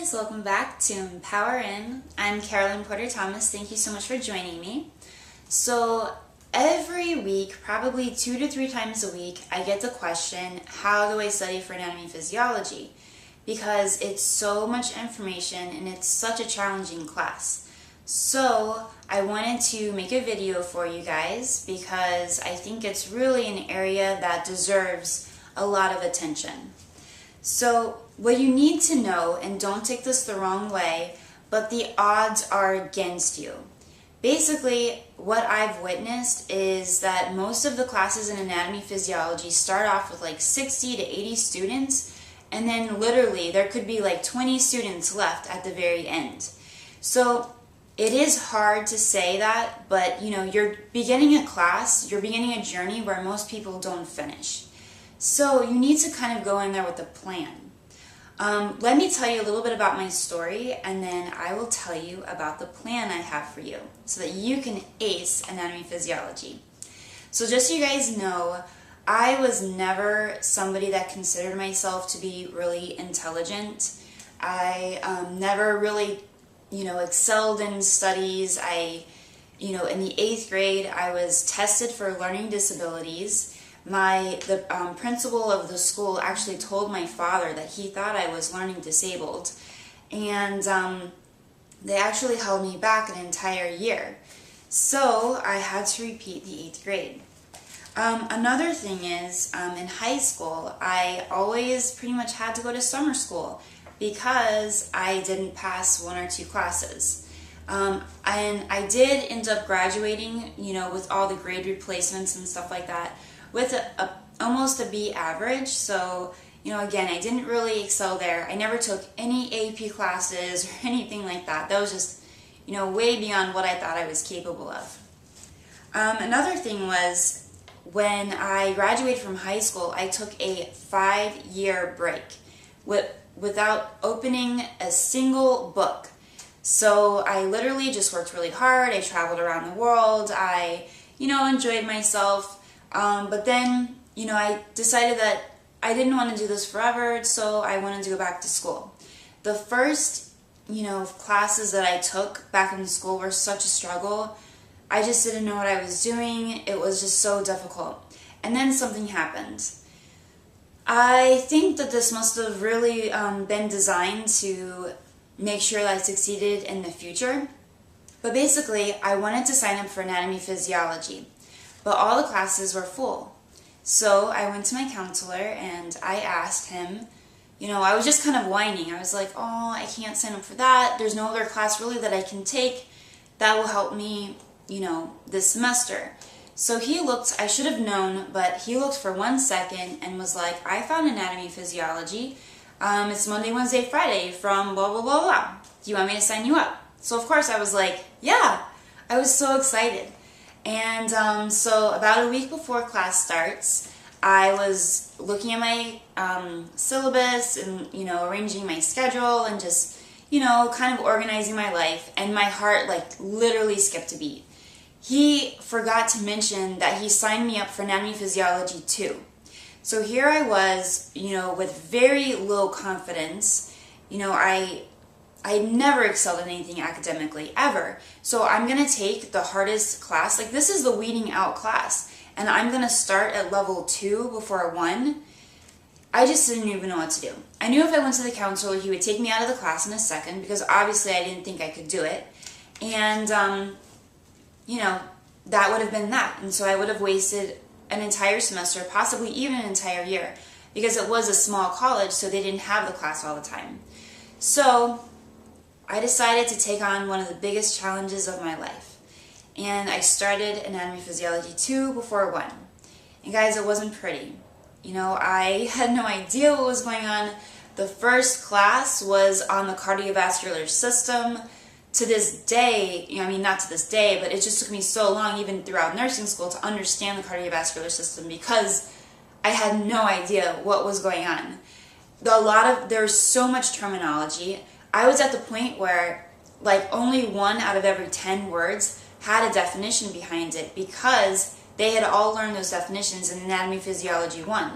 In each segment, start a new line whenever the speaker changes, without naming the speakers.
guys, welcome back to Empower In. I'm Carolyn Porter Thomas. Thank you so much for joining me. So every week, probably 2 to 3 times a week, I get the question, how do I study for anatomy and physiology? Because it's so much information and it's such a challenging class. So I wanted to make a video for you guys because I think it's really an area that deserves a lot of attention. So what you need to know, and don't take this the wrong way, but the odds are against you. Basically, what I've witnessed is that most of the classes in anatomy physiology start off with like 60 to 80 students, and then literally there could be like 20 students left at the very end. So it is hard to say that, but you're beginning a class, you're beginning a journey where most people don't finish. So you need to kind of go in there with a plan. Let me tell you a little bit about my story, and then I will tell you about the plan I have for you so that you can ace anatomy physiology. So just so you guys know, I was never somebody that considered myself to be really intelligent. I never really, excelled in studies. In the 8th grade, I was tested for learning disabilities. The principal of the school actually told my father that he thought I was learning disabled, and they actually held me back an entire year. So I had to repeat the 8th grade. Another thing is, in high school, I always pretty much had to go to summer school because I didn't pass 1 or 2 classes. And I did end up graduating, with all the grade replacements and stuff like that, with almost a B average. So, again, I didn't really excel there. I never took any AP classes or anything like that. That was just, way beyond what I thought I was capable of. Another thing was, when I graduated from high school, I took a 5-year break without opening a single book. So I literally just worked really hard. I traveled around the world. I, enjoyed myself. But then, I decided that I didn't want to do this forever, so I wanted to go back to school. The first, classes that I took back in school were such a struggle. I just didn't know what I was doing. It was just so difficult. And then something happened. I think that this must have really been designed to make sure that I succeeded in the future. But basically, I wanted to sign up for anatomy physiology, but all the classes were full. So I went to my counselor and I asked him, I was just kind of whining. I was like, oh, I can't sign up for that. There's no other class really that I can take that will help me, this semester. So he looked, I should have known, but he looked for 1 second and was like, I found anatomy physiology. It's Monday, Wednesday, Friday from blah, blah, blah, blah. Do you want me to sign you up? So of course I was like, yeah. I was so excited. And so about a week before class starts, I was looking at my syllabus and, arranging my schedule and just, kind of organizing my life. And my heart, literally skipped a beat. He forgot to mention that he signed me up for anatomy physiology too. So here I was, with very low confidence. I never excelled in anything academically, ever. So I'm going to take the hardest class. This is the weeding out class. And I'm going to start at level 2 before 1. I just didn't even know what to do. I knew if I went to the counselor, he would take me out of the class in a second because obviously I didn't think I could do it. And, that would have been that. And so I would have wasted an entire semester, possibly even an entire year, because it was a small college, so they didn't have the class all the time. So I decided to take on one of the biggest challenges of my life. And I started anatomy physiology 2 before 1. And guys, it wasn't pretty. I had no idea what was going on. The first class was on the cardiovascular system. To this day, not to this day, but it just took me so long, even throughout nursing school, to understand the cardiovascular system because I had no idea what was going on. There's so much terminology. I was at the point where only 1 out of every 10 words had a definition behind it because they had all learned those definitions in Anatomy Physiology 1.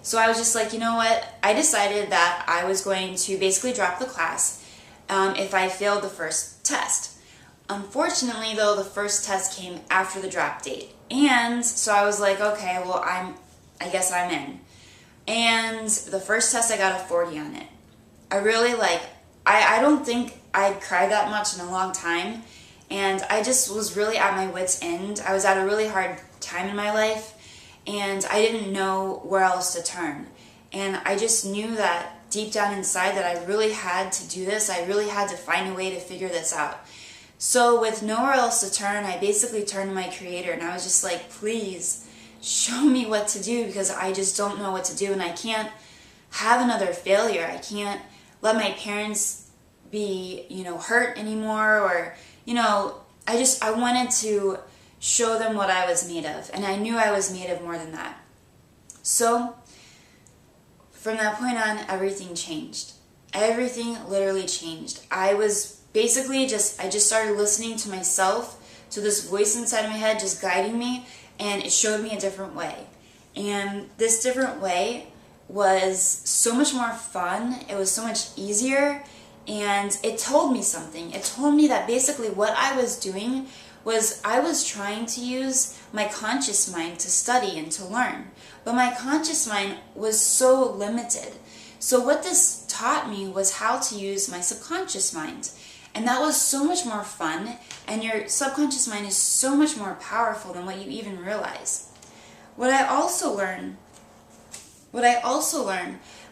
So I was just like, you know what? I decided that I was going to basically drop the class if I failed the first test. Unfortunately, though, the first test came after the drop date. And so I was like, okay, well, I guess I'm in. And the first test, I got a 40 on it. I really I don't think I'd cried that much in a long time. And I just was really at my wit's end. I was at a really hard time in my life, and I didn't know where else to turn. And I just knew that deep down inside that I really had to do this. I really had to find a way to figure this out. So with nowhere else to turn, I basically turned to my Creator, and I was just like, please show me what to do, because I just don't know what to do, and I can't have another failure. I can't let my parents be, hurt anymore, or, I wanted to show them what I was made of, and I knew I was made of more than that. So from that point on, everything changed. Everything literally changed. I was basically I just started listening to myself, to this voice inside of my head just guiding me, and it showed me a different way. And this different way was so much more fun. It was so much easier, and it told me something. It told me that basically what I was doing was I was trying to use my conscious mind to study and to learn. But my conscious mind was so limited. So what this taught me was how to use my subconscious mind. And that was so much more fun, and your subconscious mind is so much more powerful than what you even realize. What I also learned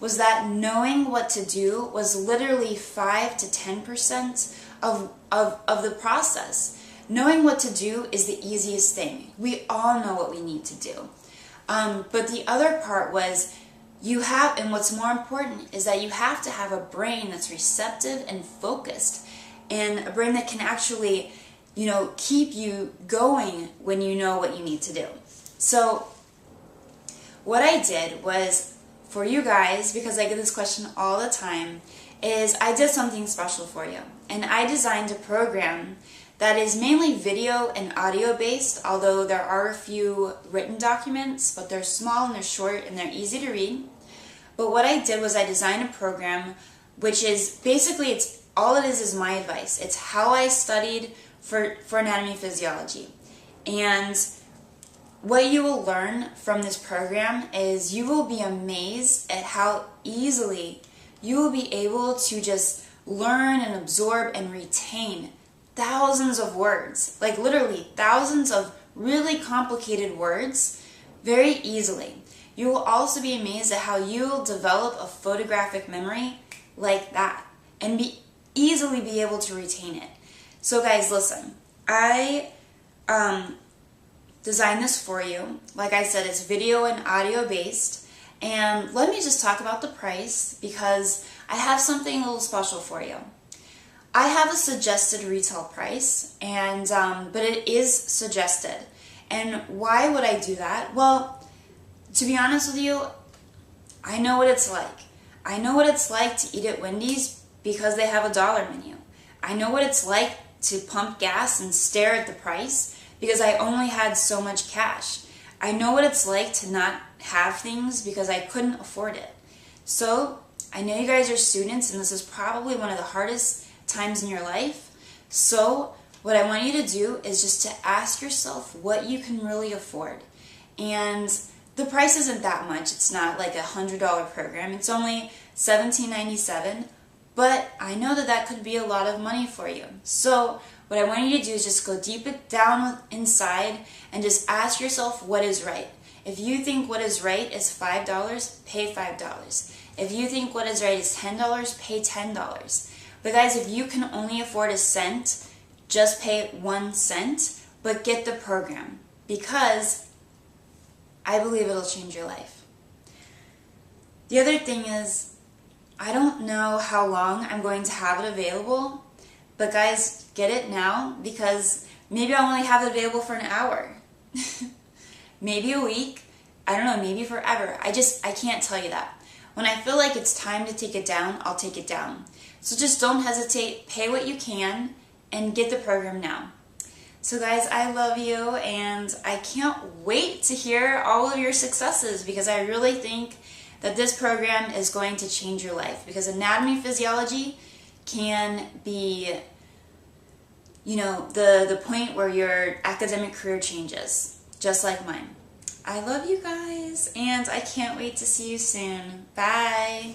was that knowing what to do was literally 5 to 10% of the process. Knowing what to do is the easiest thing. We all know what we need to do. But the other part was and what's more important is that you have to have a brain that's receptive and focused, and a brain that can actually, keep you going when you know what you need to do. So what I did was, for you guys, because I get this question all the time, is I did something special for you. And I designed a program that is mainly video and audio based, although there are a few written documents, but they're small and they're short and they're easy to read. But what I did was I designed a program which is basically, all it is my advice. It's how I studied for anatomy and physiology. And what you will learn from this program is you will be amazed at how easily you will be able to just learn and absorb and retain thousands of words, like literally thousands of really complicated words, very easily. You will also be amazed at how you'll develop a photographic memory like that and easily be able to retain it. So guys, listen, I designed this for you. Like I said, it's video and audio based. And let me just talk about the price, because I have something a little special for you. I have a suggested retail price, and but it is suggested. And why would I do that? Well, to be honest with you, I know what it's like. I know what it's like to eat at Wendy's because they have a $1 menu. I know what it's like to pump gas and stare at the price because I only had so much cash. I know what it's like to not have things because I couldn't afford it. So I know you guys are students, and this is probably one of the hardest times in your life. So what I want you to do is just to ask yourself what you can really afford. And the price isn't that much. It's not like a $100 program. It's only $17.97. But I know that that could be a lot of money for you. So what I want you to do is just go deep down inside and just ask yourself what is right. If you think what is right is $5, pay $5. If you think what is right is $10, pay $10. But guys, if you can only afford a cent, just pay 1 cent, but get the program, because I believe it'll change your life. The other thing is, I don't know how long I'm going to have it available, but guys, get it now, because maybe I'll only have it available for an hour. Maybe a week. I don't know, maybe forever. I can't tell you that. When I feel like it's time to take it down, I'll take it down. So just don't hesitate, pay what you can, and get the program now. So guys, I love you, and I can't wait to hear all of your successes, because I really think that this program is going to change your life, because anatomy and physiology can be, you know, the point where your academic career changes, just like mine. I love you guys, and I can't wait to see you soon. Bye.